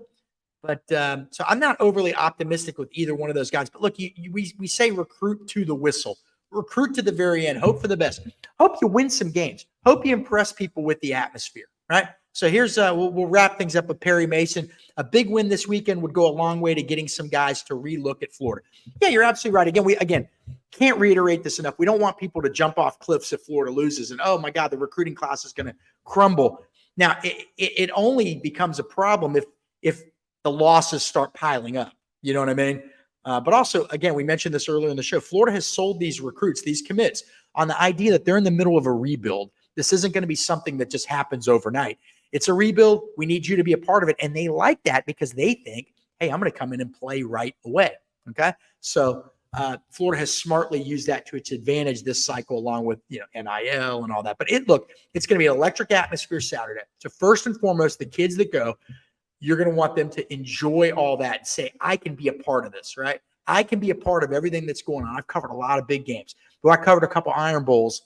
But so I'm not overly optimistic with either one of those guys. But look, we say recruit to the whistle, recruit to the very end, hope for the best, hope you win some games, hope you impress people with the atmosphere, right? So here's we'll wrap things up with Perry Mason. A big win this weekend would go a long way to getting some guys to relook at Florida. Yeah, you're absolutely right. Again, can't reiterate this enough. We don't want people to jump off cliffs if Florida loses and, oh my God, the recruiting class is going to crumble. Now, it only becomes a problem if the losses start piling up. You know what I mean? But also, again, we mentioned this earlier in the show, Florida has sold these recruits, these commits, on the idea that they're in the middle of a rebuild. This isn't going to be something that just happens overnight. It's a rebuild. We need you to be a part of it. And they like that because they think, hey, I'm going to come in and play right away. Okay? So Florida has smartly used that to its advantage this cycle, along with NIL and all that. But it's going to be an electric atmosphere Saturday. So first and foremost, the kids that go, you're going to want them to enjoy all that and say, I can be a part of this, right? I can be a part of everything that's going on. I've covered a lot of big games. But I covered a couple Iron Bowls,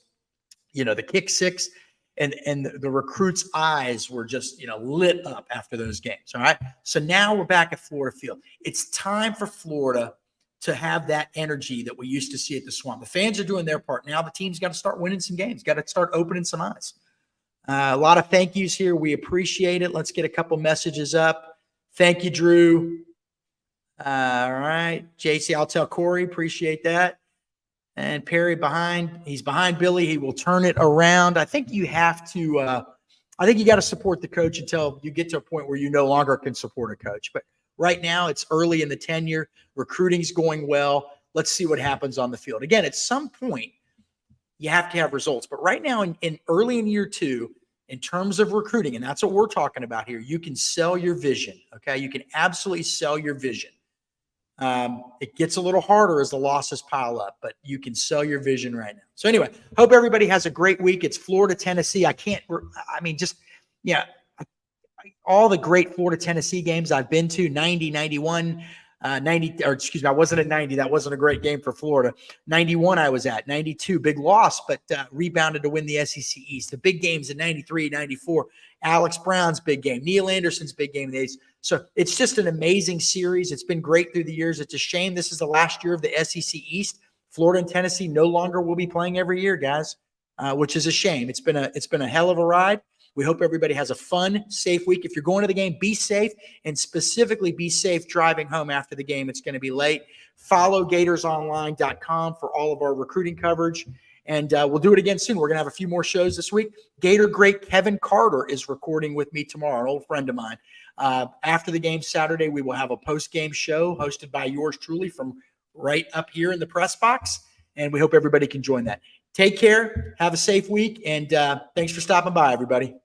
the kick six, and the recruits' eyes were just, lit up after those games. All right. So now we're back at Florida Field. It's time for Florida to have that energy that we used to see at the Swamp. The fans are doing their part. Now the team's got to start winning some games, got to start opening some eyes. A lot of thank yous here. We appreciate it. Let's get a couple messages up. Thank you, Drew. All right. JC, I'll tell Corey. Appreciate that. And Perry he's behind Billy. He will turn it around. I think you have to, I think you got to support the coach until you get to a point where you no longer can support a coach. But right now it's early in the tenure. Recruiting's going well. Let's see what happens on the field. Again, at some point you have to have results. But right now in early in year two, in terms of recruiting, and that's what we're talking about here, you can sell your vision. Okay. You can absolutely sell your vision. It gets a little harder as the losses pile up, but you can sell your vision right now. So anyway, hope everybody has a great week. It's Florida, Tennessee. All the great Florida, Tennessee games I've been to, 90, 91, 90, or excuse me, I wasn't at 90. That wasn't a great game for Florida. 91 I was at. 92, big loss, but rebounded to win the SEC East. The big games in 93, 94, Alex Brown's big game, Neil Anderson's big game in the East. So it's just an amazing series. It's been great through the years. It's a shame this is the last year of the SEC East. Florida and Tennessee no longer will be playing every year, guys, which is a shame. It's been a hell of a ride. We hope everybody has a fun, safe week. If you're going to the game, be safe, and specifically be safe driving home after the game. It's going to be late. Follow GatorsOnline.com for all of our recruiting coverage, and we'll do it again soon. We're going to have a few more shows this week. Gator great Kevin Carter is recording with me tomorrow, an old friend of mine. After the game Saturday, we will have a post-game show hosted by yours truly from right up here in the press box, and we hope everybody can join that. Take care. Have a safe week, and thanks for stopping by, everybody.